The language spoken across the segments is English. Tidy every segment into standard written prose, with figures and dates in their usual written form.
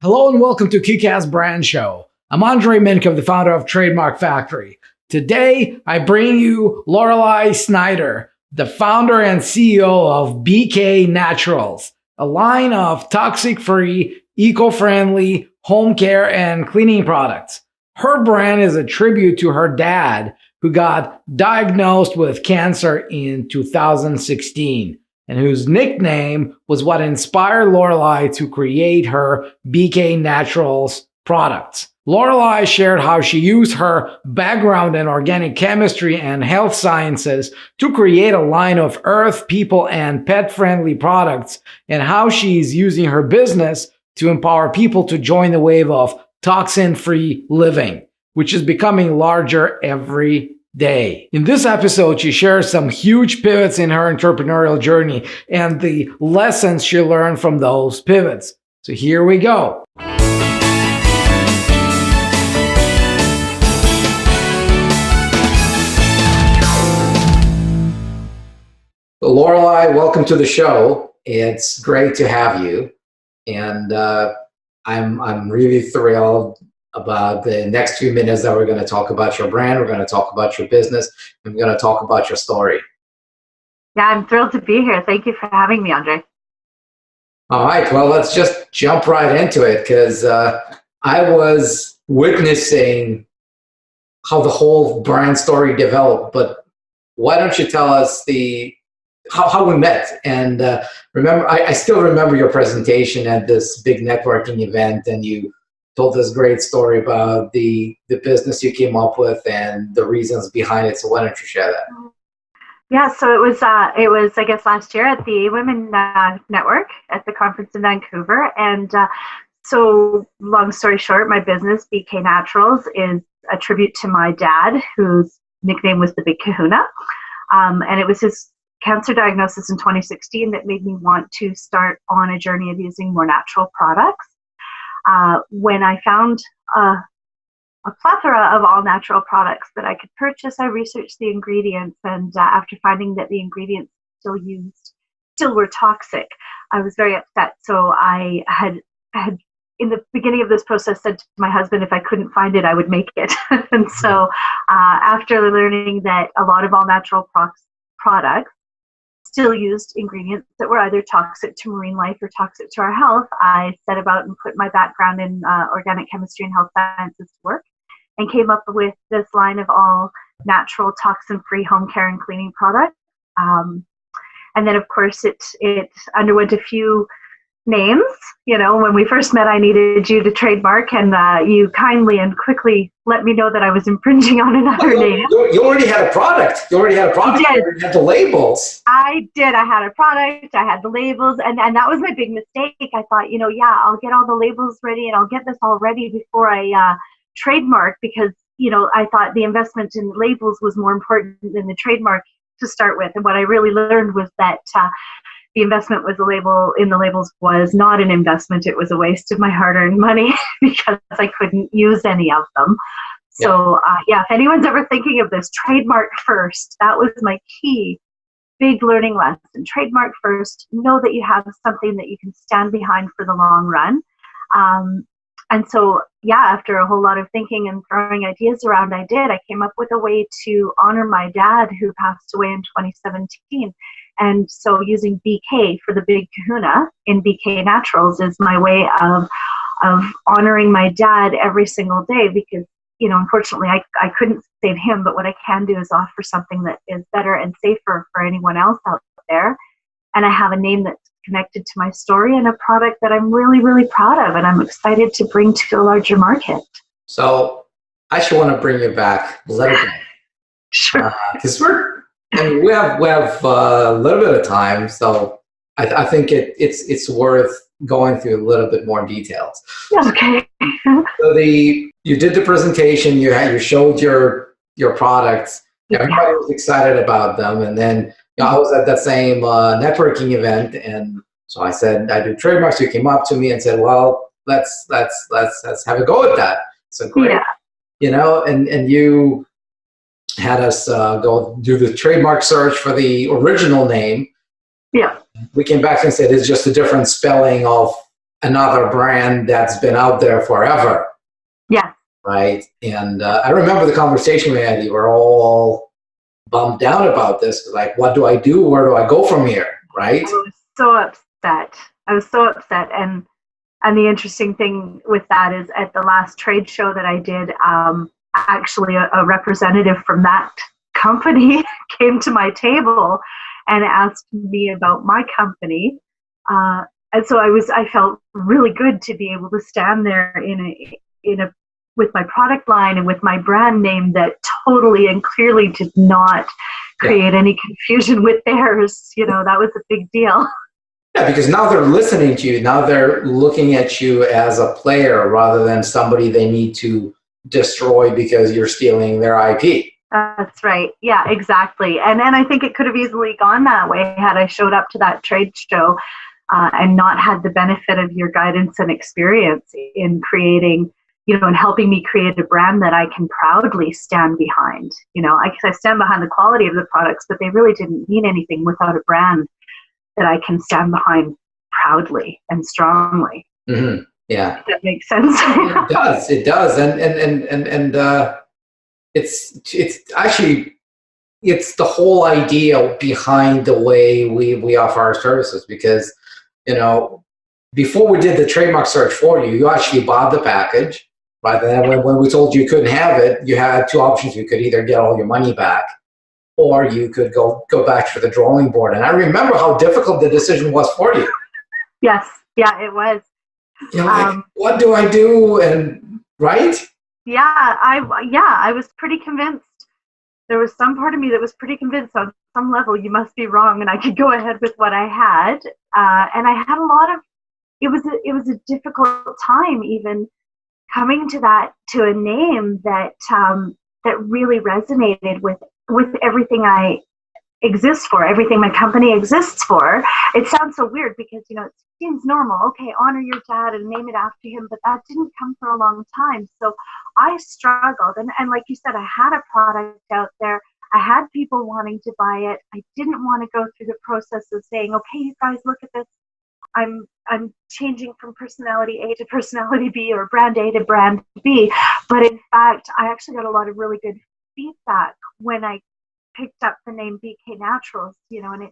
Hello and welcome to Kick-Ass Brand Show. I'm Andrei, Mincov, the founder of Trademark Factory. Today, I bring you Loralei Snider, the founder and CEO of BK Naturals, a line of toxic-free, eco-friendly home care and cleaning products. Her brand is a tribute to her dad, who got diagnosed with cancer in 2016. And whose nickname was what inspired Loralei to create her BK Naturals products. Loralei shared how she used her background in organic chemistry and health sciences to create a line of earth, people, and pet-friendly products, and how she's using her business to empower people to join the wave of toxin-free living, which is becoming larger every day. In this episode, she shares some huge pivots in her entrepreneurial journey and the lessons she learned from those pivots. So here we go. Loralei, welcome to the show. It's great to have you. And I'm really thrilled about the next few minutes that we're going to talk about your brand, we're going to talk about your business, and we're going to talk about your story. Yeah, I'm thrilled to be here. Thank you for having me, Andrei. All right, well, let's just jump right into it, because I was witnessing how the whole brand story developed, but why don't you tell us how we met? And remember, I still remember your presentation at this big networking event, and you told this great story about the business you came up with and the reasons behind it. So why don't you share that? Yeah, so it was I guess last year at the Women Network at the conference in Vancouver, and so long story short, my business BK Naturals is a tribute to my dad, whose nickname was the Big Kahuna, and it was his cancer diagnosis in 2016 that made me want to start on a journey of using more natural products. When I found a plethora of all natural products that I could purchase, I researched the ingredients, and after finding that the ingredients still were toxic, I was very upset. So I had in the beginning of this process said to my husband, if I couldn't find it, I would make it. And so after learning that a lot of all natural products still used ingredients that were either toxic to marine life or toxic to our health, I set about and put my background in organic chemistry and health sciences to work, and came up with this line of all natural toxin-free home care and cleaning products. And then, of course, it underwent a few names. You know, when we first met, I needed you to trademark, and you kindly and quickly let me know that I was infringing on another name. You already had a product. You already had the labels. I did. I had a product. I had the labels, and that was my big mistake. I thought, I'll get all the labels ready, and I'll get this all ready before I trademark, because I thought the investment in labels was more important than the trademark to start with. And what I really learned was that the investment was in the labels was not an investment. It was a waste of my hard-earned money because I couldn't use any of them. So if anyone's ever thinking of this, trademark first. That was my key big learning lesson. Trademark first. Know that you have something that you can stand behind for the long run. And so, after a whole lot of thinking and throwing ideas around, I came up with a way to honor my dad, who passed away in 2017. And so using BK for the Big Kahuna in BK Naturals is my way of honoring my dad every single day, because, unfortunately I couldn't save him, but what I can do is offer something that is better and safer for anyone else out there. And I have a name that's connected to my story and a product that I'm really, really proud of, and I'm excited to bring to a larger market. So I actually want to bring you back a little bit. Sure. Because we have a little bit of time, so I think it's worth going through a little bit more details. Okay. So you did the presentation, you showed your products, everybody was excited about them, and then I was at that same networking event, and so I said I do trademarks. You came up to me and said, "Well, let's have a go at that." So great, and you had us go do the trademark search for the original name. Yeah. We came back and said it's just a different spelling of another brand that's been out there forever. Yeah. Right. And I remember the conversation we had. You were all bummed out about this. Like, what do I do? Where do I go from here? Right. I was so upset. I was so upset. And the interesting thing with that is at the last trade show that I did, actually a representative from that company came to my table and asked me about my company. And so I felt really good to be able to stand there with my product line and with my brand name that totally and clearly did not create any confusion with theirs. That was a big deal. Yeah, because now they're listening to you. Now they're looking at you as a player rather than somebody they need to destroy because you're stealing their IP. That's right. Yeah, exactly. And I think it could have easily gone that way had I showed up to that trade show and not had the benefit of your guidance and experience in creating, and helping me create a brand that I can proudly stand behind. I stand behind the quality of the products, but they really didn't mean anything without a brand that I can stand behind proudly and strongly. Mm-hmm. Yeah, if that makes sense. It does. It does, and it's actually the whole idea behind the way we offer our services. Because before we did the trademark search for you, you actually bought the package. Right then, when we told you couldn't have it, you had two options. You could either get all your money back, or you could go back to the drawing board. And I remember how difficult the decision was for you. Yes. Yeah, it was. What do I do? And right? Yeah, I was pretty convinced. There was some part of me that was pretty convinced on some level you must be wrong, and I could go ahead with what I had. And I had a lot of. It was a difficult time even coming to a name that really resonated with everything I exist for, everything my company exists for. It sounds so weird because it seems normal. Okay, honor your dad and name it after him, but that didn't come for a long time. So I struggled, and like you said, I had a product out there. I had people wanting to buy it. I didn't want to go through the process of saying, okay, you guys, look at this. I'm changing from personality A to personality B, or brand A to brand B. But in fact, I actually got a lot of really good feedback when I picked up the name BK Naturals, and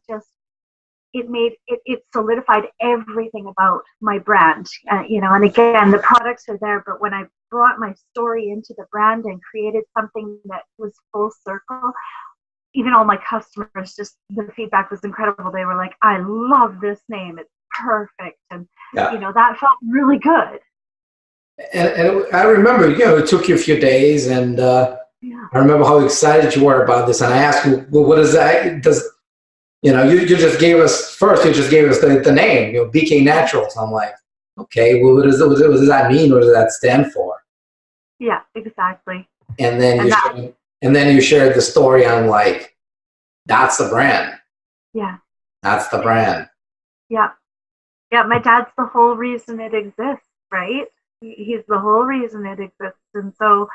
it solidified everything about my brand, and again, the products are there, but when I brought my story into the brand and created something that was full circle, even all my customers, just the feedback was incredible. They were like, I love this name. It's perfect. And, that felt really good. And I remember, it took you a few days, and I remember how excited you were about this. And I asked you, well, what is that? You just gave us the name, BK Naturals. I'm like, okay, well, what does that mean? What does that stand for? Yeah, exactly. And then you shared the story. I'm like, that's the brand. Yeah. That's the brand. Yeah. Yeah, my dad's the whole reason it exists, right? He's the whole reason it exists. And so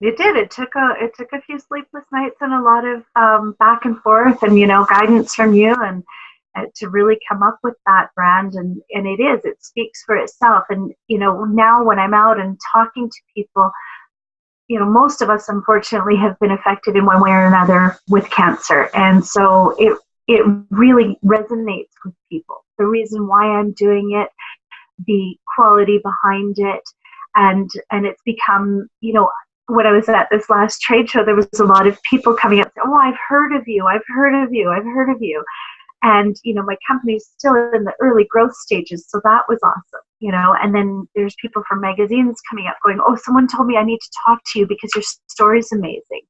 it did. It took a few sleepless nights and a lot of back and forth and, guidance from you and to really come up with that brand. And it speaks for itself. And, now when I'm out and talking to people, most of us unfortunately have been affected in one way or another with cancer. And so it really resonates with people. The reason why I'm doing it, the quality behind it, and it's become, when I was at this last trade show, there was a lot of people coming up saying, oh, I've heard of you. And, my company's still in the early growth stages, so that was awesome, and then there's people from magazines coming up going, oh, someone told me I need to talk to you because your story's amazing.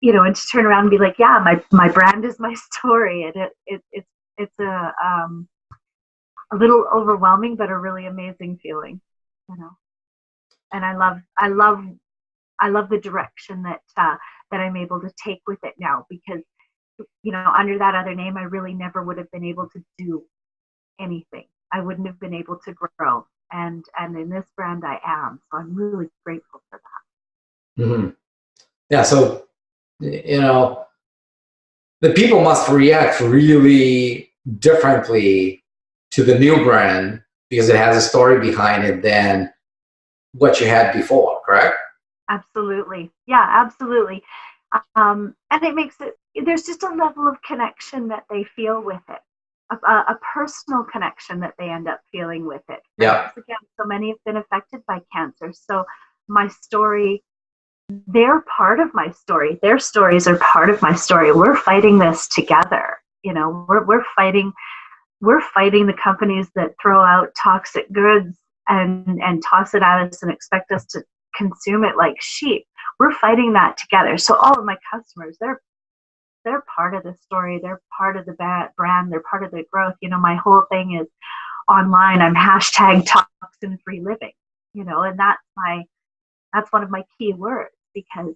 And to turn around and be like, yeah, my brand is my story. And it's a little overwhelming, but a really amazing feeling, And I love the direction that I'm able to take with it now, because, under that other name, I really never would have been able to do anything. I wouldn't have been able to grow. And in this brand, I am. So I'm really grateful for that. Mm-hmm. Yeah. So, the people must react really differently to the new brand because it has a story behind it than what you had before, correct? Absolutely. Yeah, absolutely. And it makes it, there's just a level of connection that they feel with it, a personal connection that they end up feeling with it. Yeah. Because again, so many have been affected by cancer. So my story, they're part of my story. Their stories are part of my story. We're fighting this together. You know, we're fighting the companies that throw out toxic goods and toss it at us and expect us to consume it like sheep. We're fighting that together. So all of my customers, they're part of the story. They're part of the brand. They're part of the growth. You know, my whole thing is online. I'm hashtag toxin free living. You know, and that's one of my key words because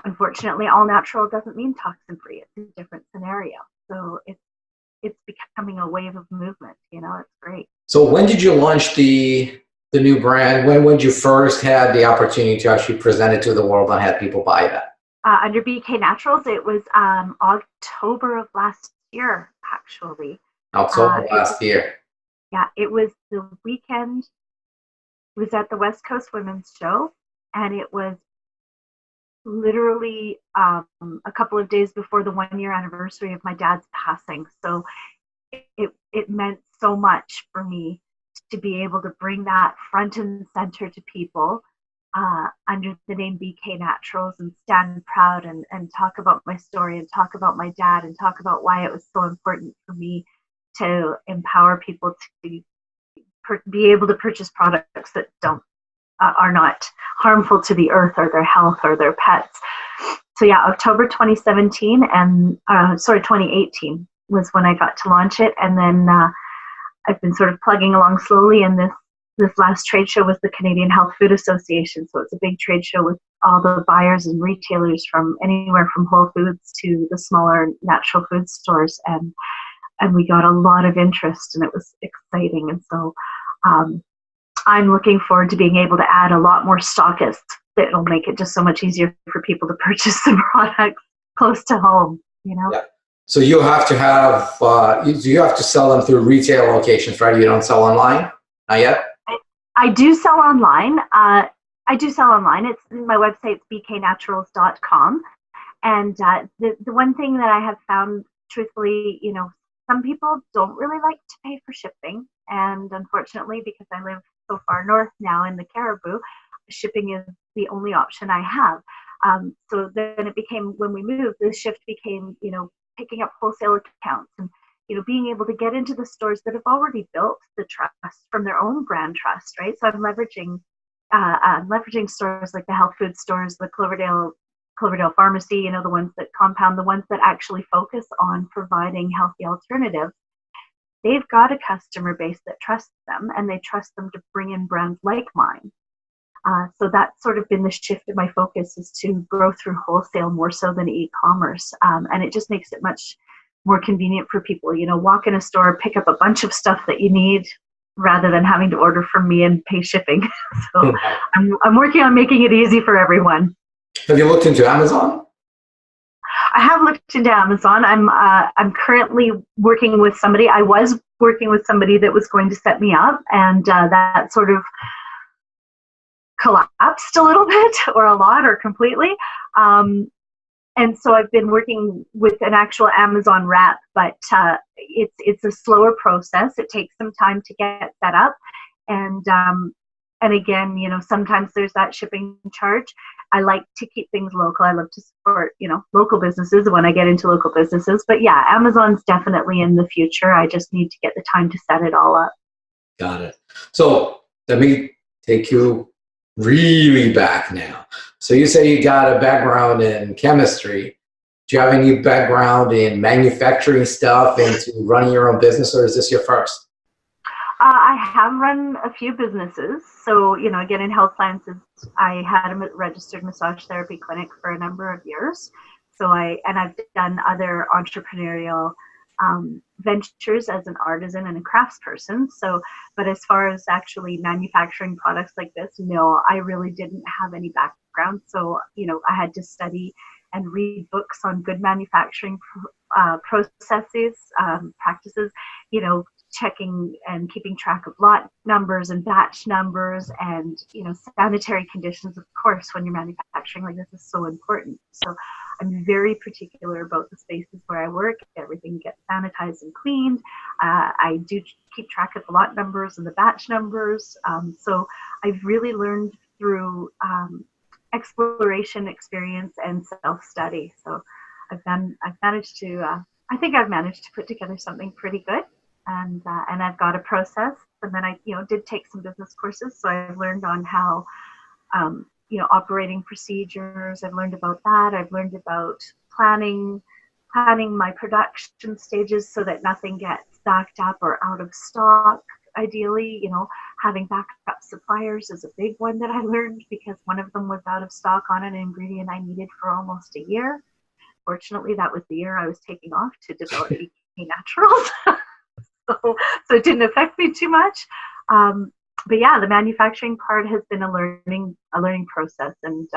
unfortunately, all natural doesn't mean toxin free. It's a different scenario. So it's becoming a wave of movement. You know, it's great. So when did you launch the new brand? When would you first had the opportunity to actually present it to the world and have people buy that? Under BK Naturals, it was October of last year, actually. October last year. Yeah, it was the weekend. It was at the West Coast Women's Show, and it was literally a couple of days before the 1-year anniversary of my dad's passing. So it meant so much for me to be able to bring that front and center to people under the name BK Naturals and stand proud and talk about my story and talk about my dad and talk about why it was so important for me to empower people to be able to purchase products that are not harmful to the earth or their health or their pets. So yeah, October 2017 and 2018 was when I got to launch it. And then I've been sort of plugging along slowly. And this last trade show was the Canadian Health Food Association. So it's a big trade show with all the buyers and retailers from anywhere from Whole Foods to the smaller natural food stores. And we got a lot of interest and it was exciting. And so I'm looking forward to being able to add a lot more stockists that will make it just so much easier for people to purchase the products close to home, you know? Yeah. So you have to have, you have to sell them through retail locations, right? You don't sell online? Not yet? I do sell online. It's my website's bknaturals.com. And the one thing that I have found, truthfully, you know, some people don't really like to pay for shipping. And unfortunately, because I live so far north now in the Cariboo, shipping is the only option I have. So then it became, when we moved, the shift became, you know, picking up wholesale accounts and, you know, being able to get into the stores that have already built the trust from their own brand trust, right? So I'm leveraging stores like the health food stores, the Cloverdale Pharmacy, you know, the ones that compound, the ones that actually focus on providing healthy alternatives. They've got a customer base that trusts them, and they trust them to bring in brands like mine. So that's sort of been the shift of my focus, is to grow through wholesale more so than e-commerce. And it just makes it much more convenient for people. You know, walk in a store, pick up a bunch of stuff that you need, rather than having to order from me and pay shipping. So I'm working on making it easy for everyone. Have you looked into Amazon? I have looked into Amazon. I'm currently working with somebody. I was working with somebody that was going to set me up, and that sort of collapsed a little bit, or a lot, or completely. And so I've been working with an actual Amazon rep, but it's a slower process. It takes some time to get set up, and again, you know, sometimes there's that shipping charge. I like to keep things local. I love to support, you know, local businesses when I get into local businesses. But yeah, Amazon's definitely in the future. I just need to get the time to set it all up. Got it. So let me take you really back now. So you say you got a background in chemistry. Do you have any background in manufacturing stuff and to running your own business, or is this your first? I have run a few businesses. So, you know, again, in health sciences, I had a registered massage therapy clinic for a number of years. So I've done other entrepreneurial ventures as an artisan and a craftsperson. So, but as far as actually manufacturing products like this, no, I really didn't have any background. So, you know, I had to study and read books on good manufacturing processes, practices, you know, checking and keeping track of lot numbers and batch numbers and, sanitary conditions, of course, when you're manufacturing like this is so important. So I'm very particular about the spaces where I work. Everything gets sanitized and cleaned. I do keep track of the lot numbers and the batch numbers. So I've really learned through exploration, experience, and self-study. So I've managed to, I think I've managed to put together something pretty good. And I've got a process. And then I, did take some business courses. So I've learned on how, operating procedures. I've learned about that. I've learned about planning my production stages so that nothing gets backed up or out of stock. Ideally, having backup suppliers is a big one that I learned because one of them was out of stock on an ingredient I needed for almost a year. Fortunately, that was the year I was taking off to develop BK Naturals. So it didn't affect me too much. But yeah, the manufacturing part has been a learning process, and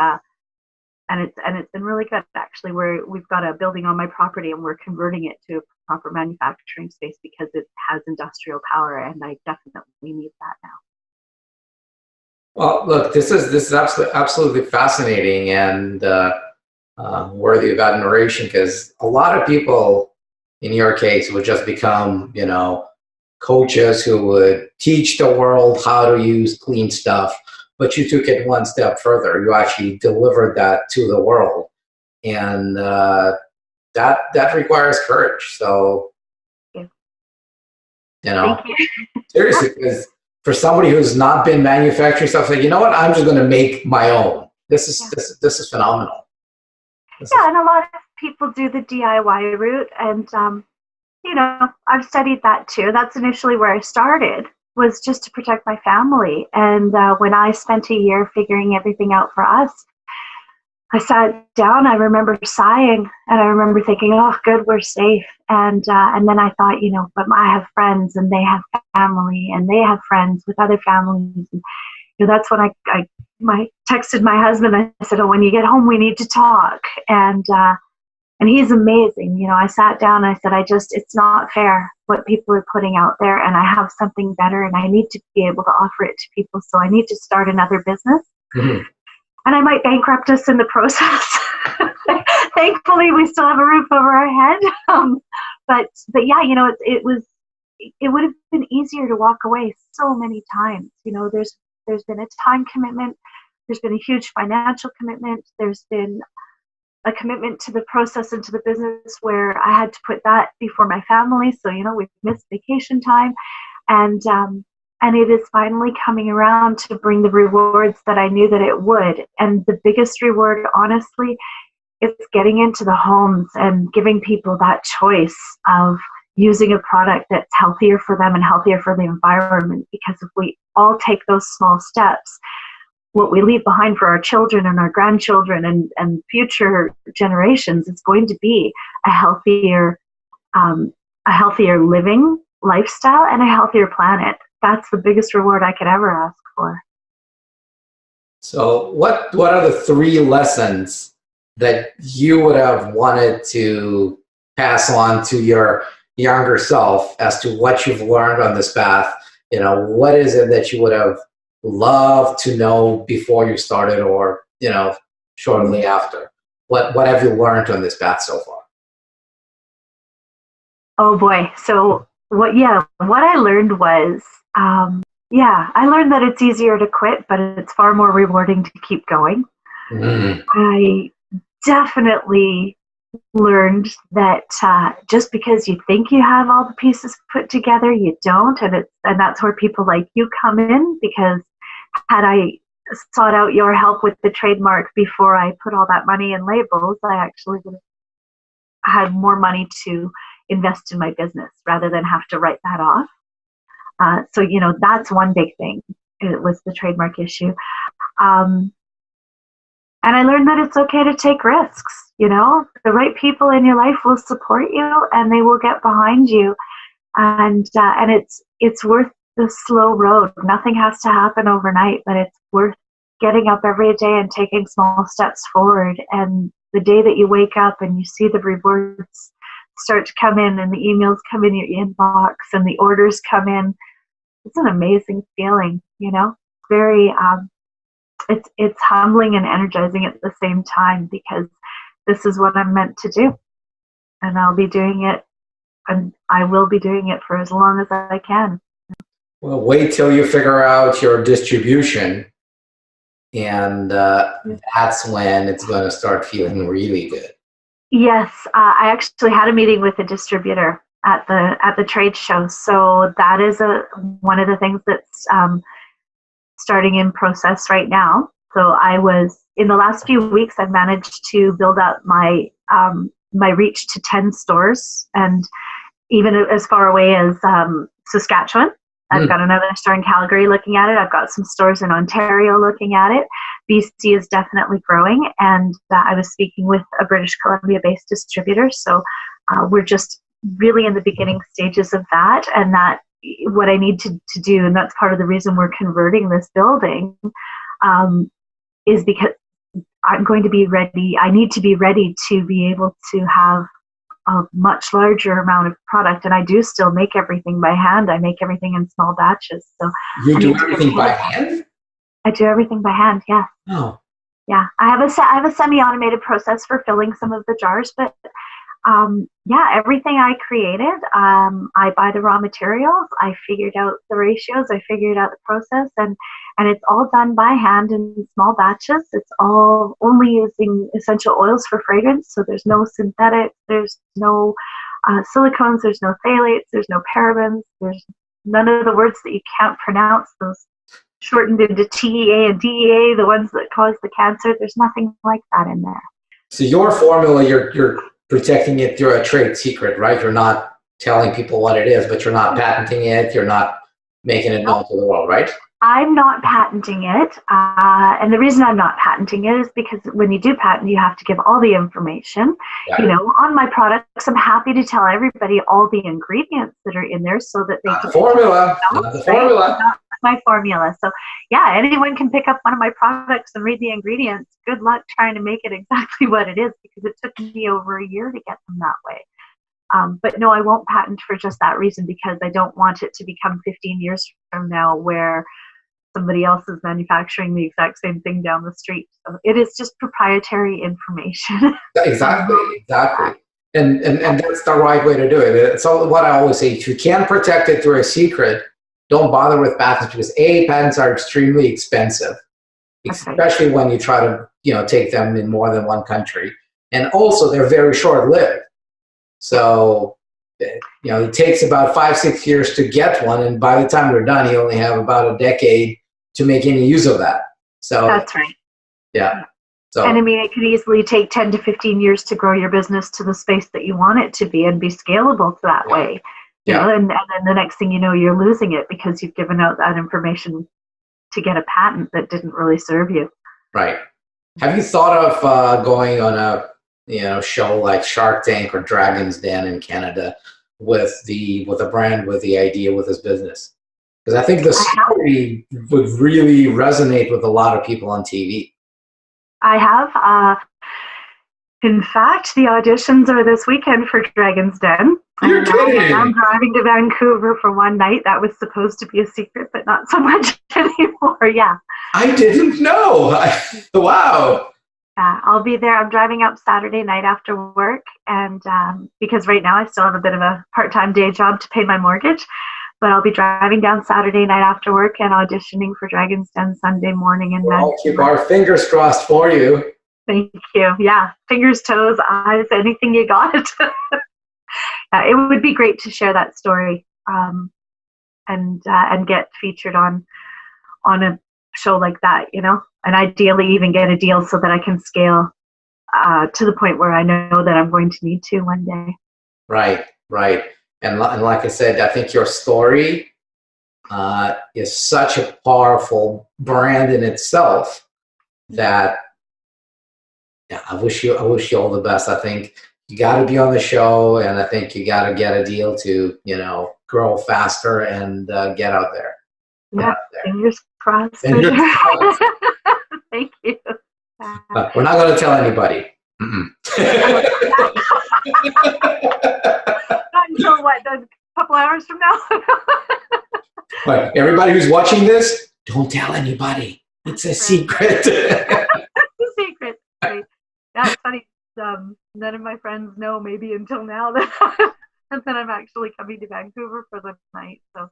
it's been really good actually. We've got a building on my property, and we're converting it to a proper manufacturing space because it has industrial power, and I definitely need that now. Well, look, this is absolutely fascinating and worthy of admiration, because a lot of people, in your case, would just become, coaches who would teach the world how to use clean stuff, but you took it one step further. You actually delivered that to the world, and that requires courage. So, Thank you. Seriously, because for somebody who's not been manufacturing stuff, like, you know what, I'm just going to make my own. This is phenomenal. And a lot of people do the DIY route, and I've studied that too. That's initially where I started, was just to protect my family. And when I spent a year figuring everything out for us, I sat down, I remember sighing, and I remember thinking, oh, good, we're safe. And then I thought, but I have friends, and they have family, and they have friends with other families. And, that's when I texted my husband. I said, oh, when you get home, we need to talk. And he's amazing. I sat down and I said, it's not fair what people are putting out there, and I have something better, and I need to be able to offer it to people. So I need to start another business. Mm-hmm. And I might bankrupt us in the process. Thankfully, we still have a roof over our head. But yeah, it would have been easier to walk away so many times. There's been a time commitment. There's been a huge financial commitment. There's been a commitment to the process and to the business where I had to put that before my family. So, we've missed vacation time, and it is finally coming around to bring the rewards that I knew that it would. And the biggest reward, honestly, is getting into the homes and giving people that choice of using a product that's healthier for them and healthier for the environment. Because if we all take those small steps, what we leave behind for our children and our grandchildren and future generations is going to be a healthier living lifestyle and a healthier planet. That's the biggest reward I could ever ask for. So what are the 3 lessons that you would have wanted to pass on to your younger self as to what you've learned on this path? What is it that you would have loved to know before you started, or shortly after? What have you learned on this path so far? Oh boy. So what I learned was I learned that it's easier to quit, but it's far more rewarding to keep going. Mm-hmm. I definitely learned that just because you think you have all the pieces put together, you don't, and that's where people like you come in. Because had I sought out your help with the trademark before I put all that money in labels, I actually would have had more money to invest in my business rather than have to write that off. So that's one big thing. It was the trademark issue. And I learned that it's okay to take risks. The right people in your life will support you, and they will get behind you. And it's worth the slow road. Nothing has to happen overnight, but it's worth getting up every day and taking small steps forward. And the day that you wake up and you see the rewards start to come in and the emails come in your inbox and the orders come in, it's an amazing feeling, very, it's humbling and energizing at the same time, because this is what I'm meant to do, and I'll be doing it, and I will be doing it for as long as I can. Well, wait till you figure out your distribution, and that's when it's going to start feeling really good. Yes, I actually had a meeting with a distributor at the trade show, so that is one of the things that's starting in process right now. So in the last few weeks, I've managed to build up my reach to 10 stores, and even as far away as Saskatchewan. I've got another store in Calgary looking at it. I've got some stores in Ontario looking at it. BC is definitely growing, and I was speaking with a British Columbia-based distributor. So we're just really in the beginning stages of that, and that what I need to do, and that's part of the reason we're converting this building, is because I'm going to be ready. I need to be ready to be able to have a much larger amount of product, and I do still make everything by hand. I make everything in small batches. So you do everything by hand? I do everything by hand. Yeah. Oh. Yeah. I have a semi-automated process for filling some of the jars, but everything I created. I buy the raw materials. I figured out the ratios. I figured out the process, and it's all done by hand in small batches. It's all only using essential oils for fragrance. So there's no synthetics. There's no silicones. There's no phthalates. There's no parabens. There's none of the words that you can't pronounce. Those shortened into TEA and DEA, the ones that cause the cancer. There's nothing like that in there. So your formula, you're protecting it through a trade secret, right? You're not telling people what it is, but you're not patenting it. You're not making it known to the world, right? I'm not patenting it. And the reason I'm not patenting it is because when you do patent, you have to give all the information. On my products, I'm happy to tell everybody all the ingredients that are in there so that they can... Formula, not the formula. Not my formula. So yeah, anyone can pick up one of my products and read the ingredients. Good luck trying to make it exactly what it is, because it took me over a year to get them that way. But no, I won't patent for just that reason, because I don't want it to become 15 years from now where somebody else is manufacturing the exact same thing down the street. So it is just proprietary information. Exactly. And that's the right way to do it. So what I always say, if you can't protect it through a secret, don't bother with patents, because patents are extremely expensive, especially when you try to take them in more than one country. And also they're very short-lived. So it takes about 5-6 years to get one, and by the time you're done, you only have about a decade to make any use of that. So that's right. Yeah. So, and I mean, it could easily take 10 to 15 years to grow your business to the space that you want it to be and be scalable that way. And then the next thing you know, you're losing it because you've given out that information to get a patent that didn't really serve you. Right. Have you thought of going on a show like Shark Tank or Dragon's Den in Canada with a brand, with the idea, with this business? Because I think the story would really resonate with a lot of people on TV. I have. In fact, the auditions are this weekend for Dragon's Den. You're kidding! I'm driving to Vancouver for one night. That was supposed to be a secret, but not so much anymore. Yeah. I didn't know. Wow. Yeah, I'll be there. I'm driving up Saturday night after work, and because right now I still have a bit of a part-time day job to pay my mortgage, but I'll be driving down Saturday night after work and auditioning for Dragon's Den Sunday morning in Vancouver. We'll keep our fingers crossed for you. Thank you. Yeah, fingers, toes, eyes, anything you got. It would be great to share that story and get featured on a show like that, and ideally even get a deal so that I can scale to the point where I know that I'm going to need to one day. Right. And like I said, I think your story is such a powerful brand in itself that I wish you all the best. I think you got to be on the show, and I think you got to get a deal to grow faster and get out there. Yeah, fingers crossed. Fingers crossed. Thank you. We're not going to tell anybody. But everybody who's watching this, don't tell anybody. It's a secret. It's a secret. Right. Yeah, it's funny. None of my friends know maybe until now that and then I'm actually coming to Vancouver for the night. So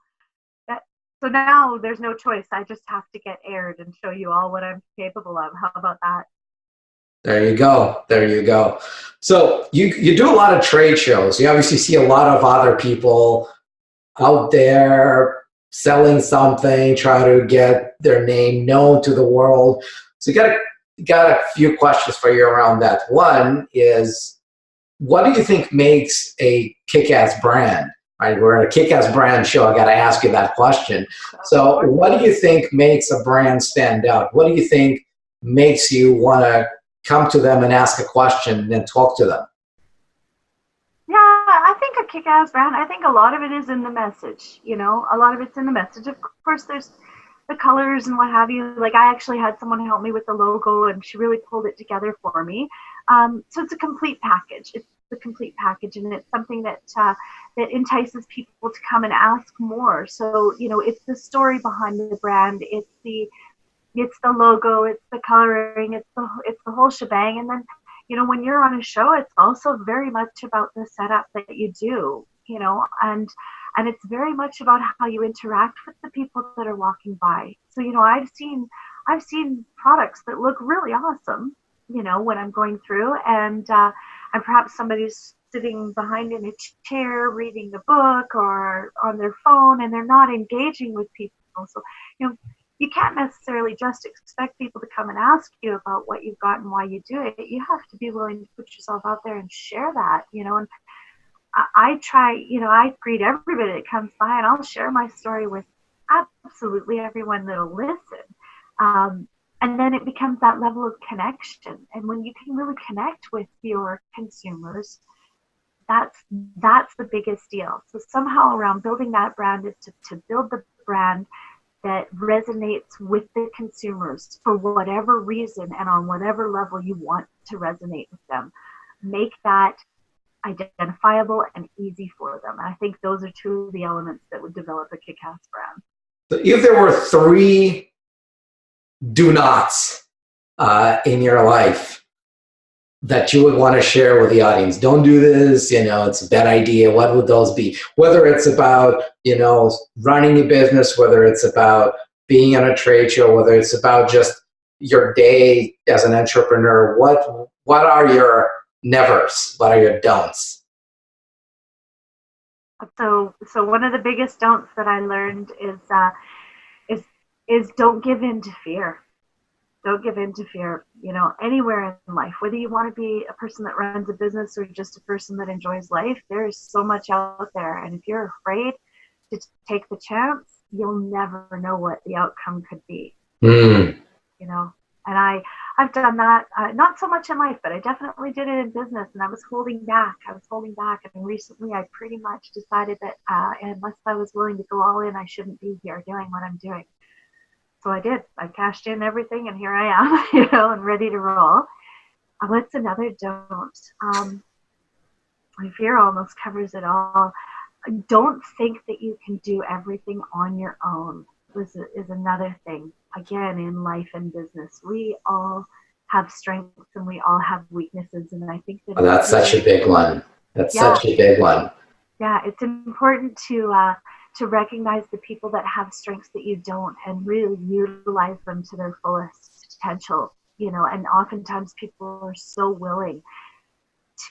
now there's no choice. I just have to get aired and show you all what I'm capable of. How about that? There you go. There you go. So you do a lot of trade shows. You obviously see a lot of other people out there selling something, try to get their name known to the world. So got a few questions for you around that. One is, what do you think makes a kick-ass brand? Right, we're at a kick-ass brand show. I got to ask you that question. So, what do you think makes a brand stand out? What do you think makes you want to come to them and ask a question and talk to them? Yeah, I think a kick-ass brand, I think a lot of it is in the message, a lot of it's in the message. Of course, there's the colors and what have you. Like, I actually had someone help me with the logo, and she really pulled it together for me. So it's a complete package. It's the complete package, and it's something that that entices people to come and ask more. So, it's the story behind the brand. It's the logo, it's the coloring, it's the whole shebang. And then, when you're on a show, it's also very much about the setup that you do, and it's very much about how you interact with the people that are walking by. So, I've seen products that look really awesome, when I'm going through, and perhaps somebody's sitting behind in a chair reading a book or on their phone, and they're not engaging with people. So, you can't necessarily just expect people to come and ask you about what you've got and why you do it. You have to be willing to put yourself out there and share that, and I try, I greet everybody that comes by, and I'll share my story with absolutely everyone that'll listen. And then it becomes that level of connection. And when you can really connect with your consumers, that's the biggest deal. So somehow around building that brand is to build the brand that resonates with the consumers for whatever reason and on whatever level you want to resonate with them. Make that identifiable and easy for them. And I think those are two of the elements that would develop a kick-ass brand. So if there were 3 do nots in your life that you would want to share with the audience, don't do this, it's a bad idea, what would those be? Whether it's about, running a business, whether it's about being on a trade show, whether it's about just your day as an entrepreneur, what are your nevers? What are your don'ts? So one of the biggest don'ts that I learned is don't give in to fear. Don't give in to fear, anywhere in life, whether you want to be a person that runs a business or just a person that enjoys life, there is so much out there. And if you're afraid to take the chance, you'll never know what the outcome could be. And I've done that, not so much in life, but I definitely did it in business, and I was holding back. And recently I pretty much decided that unless I was willing to go all in, I shouldn't be here doing what I'm doing. So I did. I cashed in everything, and here I am, and ready to roll. What's another don't? My fear almost covers it all. Don't think that you can do everything on your own is another thing. Again, in life and business, we all have strengths and we all have weaknesses, and I think that that's such a big one. Such a big one. Yeah, it's important to recognize the people that have strengths that you don't and really utilize them to their fullest potential, and oftentimes people are so willing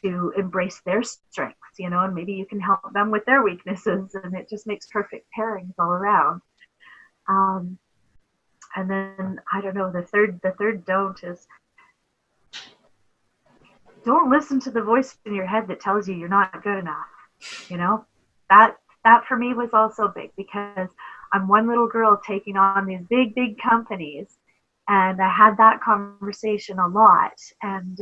to embrace their strengths, and maybe you can help them with their weaknesses, and it just makes perfect pairings all around. And then, I don't know, the third don't is don't listen to the voice in your head that tells you you're not good enough. That for me was also big, because I'm one little girl taking on these big companies, and I had that conversation a lot. And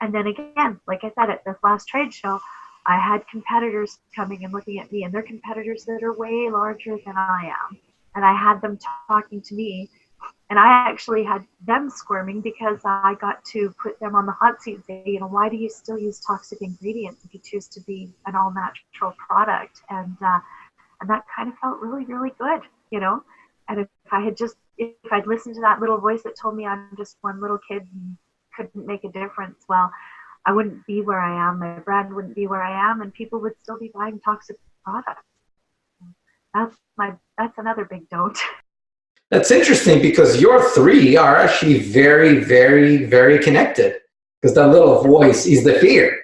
then again, like I said, at this last trade show, I had competitors coming and looking at me, and they're competitors that are way larger than I am. And I had them talking to me, and I actually had them squirming because I got to put them on the hot seat and say, why do you still use toxic ingredients if you choose to be an all-natural product? And that kind of felt really, really good. you know. And if I'd listened to that little voice that told me I'm just one little kid and couldn't make a difference, well, I wouldn't be where I am. My brand wouldn't be where I am, and people would still be buying toxic products. That's another big don't. That's interesting because your three are actually very, very, very connected because that little voice is the fear.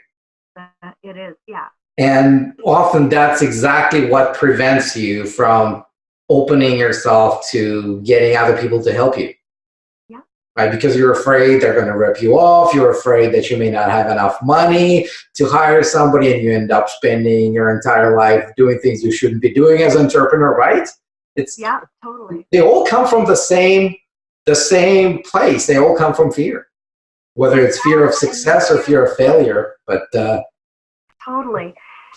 It is, yeah. And often that's exactly what prevents you from opening yourself to getting other people to help you. Yeah. Right? Because you're afraid they're going to rip you off. You're afraid that you may not have enough money to hire somebody and you end up spending your entire life doing things you shouldn't be doing as an entrepreneur, right? Yeah, totally. They all come from the same place. They all come from fear, whether it's fear of success or fear of failure. But totally.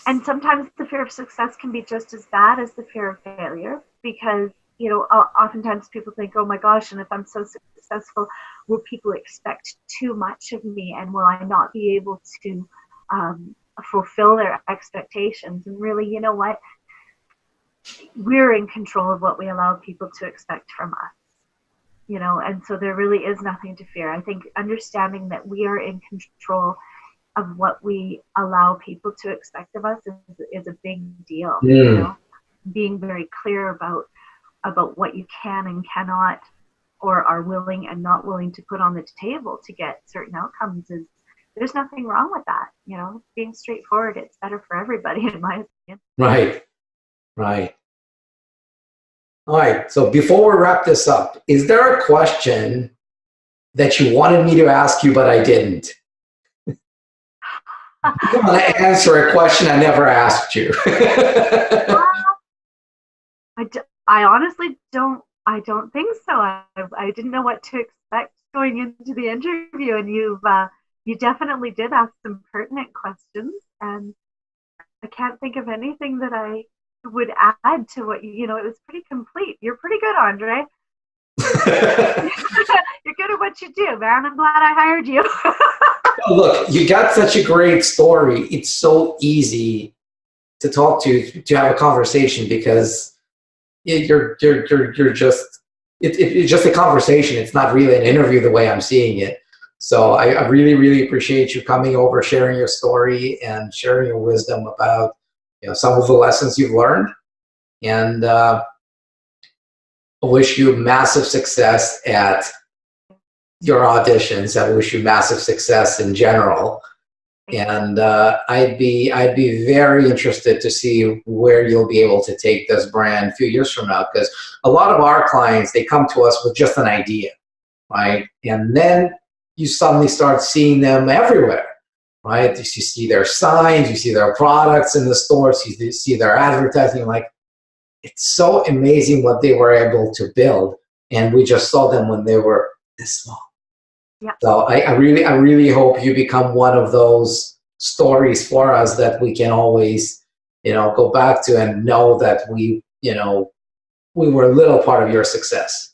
And sometimes the fear of success can be just as bad as the fear of failure because, oftentimes people think, oh my gosh, and if I'm so successful, will people expect too much of me and will I not be able to fulfill their expectations? And really, you know what? We're in control of what we allow people to expect from us, and so there really is nothing to fear. I think understanding that we are in control of what we allow people to expect of us is a big deal. Being very clear about what you can and cannot or are willing and not willing to put on the table to get certain outcomes there's nothing wrong with that. Being straightforward, it's better for everybody in my opinion. Right. All right. So before we wrap this up, is there a question that you wanted me to ask you, but I didn't? You want to answer a question I never asked you. I honestly don't. I don't think so. I didn't know what to expect going into the interview, and you definitely did ask some pertinent questions, and I can't think of anything that I would add to what it was pretty complete. You're pretty good, Andrei. You're good at what you do, man. I'm glad I hired you. Look, you got such a great story. It's so easy to talk to have a conversation because you're just it's just a conversation. It's not really an interview the way I'm seeing it. So I really, really appreciate you coming over, sharing your story, and sharing your wisdom about some of the lessons you've learned. And I wish you massive success at your auditions. I wish you massive success in general. And I'd be very interested to see where you'll be able to take this brand a few years from now, because a lot of our clients, they come to us with just an idea, right? And then you suddenly start seeing them everywhere, right? You see their signs, you see their products in the stores, you see their advertising. Like, it's so amazing what they were able to build, and we just saw them when they were this small. Yeah. So I really hope you become one of those stories for us that we can always, go back to and know that we were a little part of your success.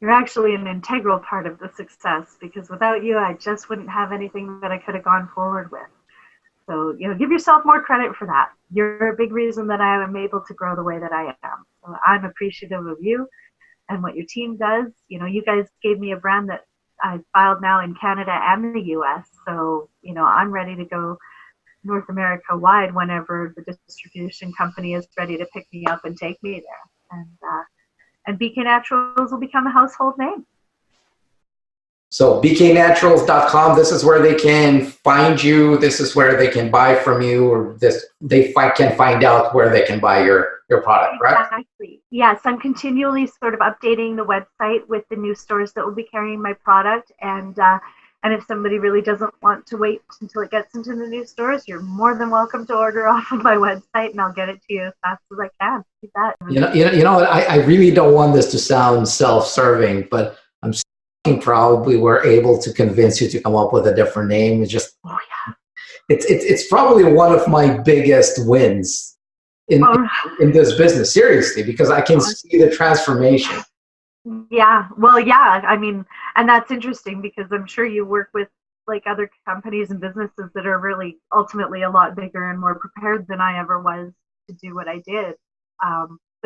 You're actually an integral part of the success, because without you, I just wouldn't have anything that I could have gone forward with. So, give yourself more credit for that. You're a big reason that I am able to grow the way that I am. So I'm appreciative of you and what your team does. You guys gave me a brand that I filed now in Canada and the US. So, I'm ready to go North America wide whenever the distribution company is ready to pick me up and take me there. And BK Naturals will become a household name. So bknaturals.com, this is where they can find you. This is where they can buy from you, or they can find out where they can buy your product, right? Exactly. Yes, I'm continually sort of updating the website with the new stores that will be carrying my product. And if somebody really doesn't want to wait until it gets into the new stores, you're more than welcome to order off of my website, and I'll get it to you as fast as I can. Do that. You know what? I really don't want this to sound self-serving, but I'm probably we're able to convince you to come up with a different name. It's just, it's probably one of my biggest wins in this business, seriously, because I can see the transformation. Yeah, well, yeah, I mean, and that's interesting because I'm sure you work with like other companies and businesses that are really ultimately a lot bigger and more prepared than I ever was to do what I did.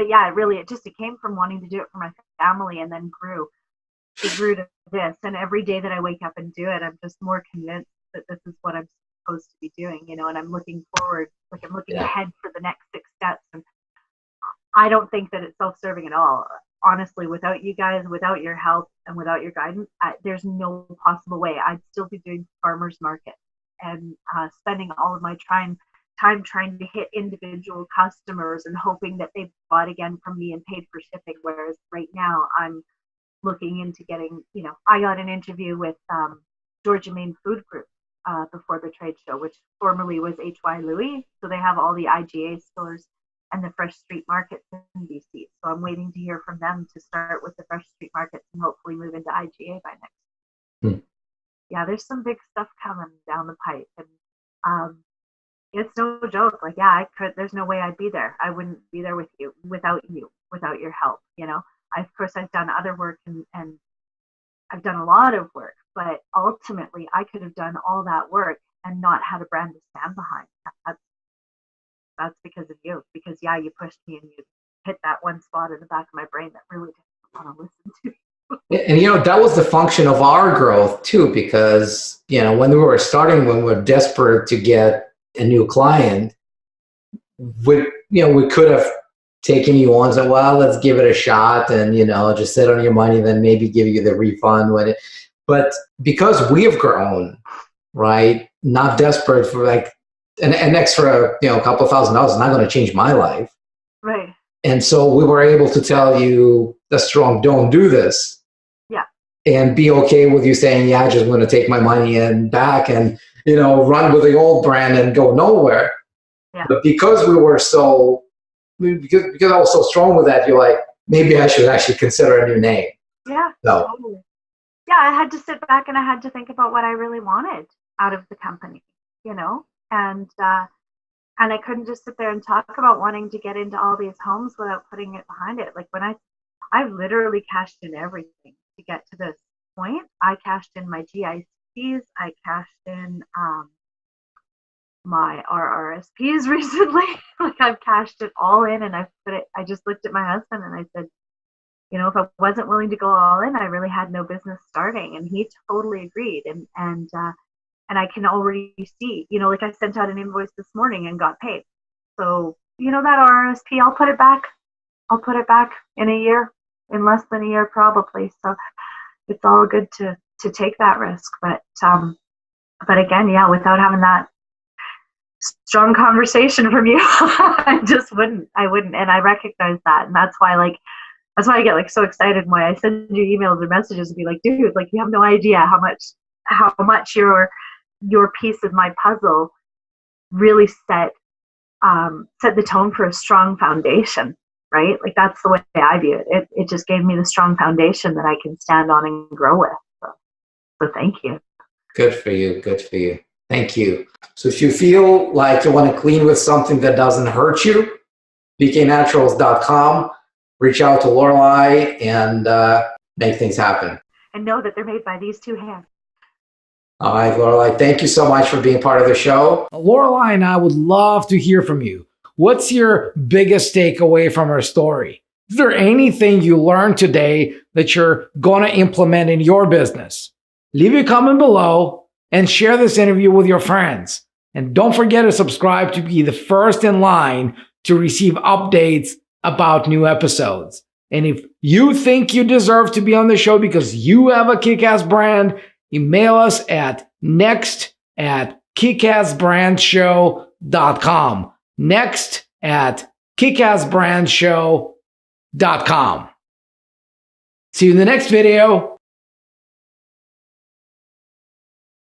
yeah, it came from wanting to do it for my family, and then it grew to this. And every day that I wake up and do it, I'm just more convinced that this is what I'm supposed to be doing, and I'm looking forward, like I'm looking ahead for the next 6 steps. And I don't think that it's self-serving at all. Honestly, without you guys, without your help, and without your guidance, there's no possible way. I'd still be doing farmers market and spending all of my time trying to hit individual customers and hoping that they bought again from me and paid for shipping. Whereas right now I'm looking into getting, I got an interview with Georgia Main Food Group before the trade show, which formerly was H.Y. Louis. So they have all the IGA stores and the fresh street markets in BC. So I'm waiting to hear from them to start with the fresh street markets and hopefully move into IGA by next. Yeah, there's some big stuff coming down the pipe, and it's no joke. Like, there's no way I'd be there. I wouldn't be there with you, without your help. Of course, I've done other work and I've done a lot of work, but ultimately I could have done all that work and not had a brand to stand behind. That's because of you. Because you pushed me and you hit that one spot in the back of my brain that really didn't want to listen to me. And that was the function of our growth too, because when we were starting, when we were desperate to get a new client, we could have taken you on and said, well, let's give it a shot, and just sit on your money, then maybe give you the refund but because we have grown, right, not desperate for like an extra a couple of $1,000 is not going to change my life, right? And so we were able to tell you the strong, don't do this. And be okay with you saying, I just want to take my money and back and, run with the old brand and go nowhere. Yeah. But because I was so strong with that, you're like, maybe I should actually consider a new name. Yeah. So. Totally. Yeah, I had to sit back and I had to think about what I really wanted out of the company, and I couldn't just sit there and talk about wanting to get into all these homes without putting it behind it. Like when I literally cashed in everything to get to this point. I cashed in my GICs. I cashed in my RRSPs recently. Like I've cashed it all in, and I just looked at my husband and I said, if I wasn't willing to go all in, I really had no business starting. And he totally agreed. And I can already see, like I sent out an invoice this morning and got paid. So, that RRSP, I'll put it back in a year, in less than a year probably. So it's all good to take that risk. But again, without having that strong conversation from you, I wouldn't. And I recognize that. And that's why I get so excited when I send you emails or messages and be like, dude, you have no idea how much your piece of my puzzle really set the tone for a strong foundation, right? That's the way I view it. It just gave me the strong foundation that I can stand on and grow with. So thank you. Good for you. Good for you. Thank you. So if you feel like you want to clean with something that doesn't hurt you, bknaturals.com, reach out to Loralei and make things happen. And know that they're made by these two hands. All right, Loralei, thank you so much for being part of the show. Loralei and I would love to hear from you. What's your biggest takeaway from her story? Is there anything you learned today that you're going to implement in your business? Leave a comment below and share this interview with your friends. And don't forget to subscribe to be the first in line to receive updates about new episodes. And if you think you deserve to be on the show because you have a kick-ass brand, email us at next@kickassbrandshow.com. next@kickassbrandshow.com. See you in the next video.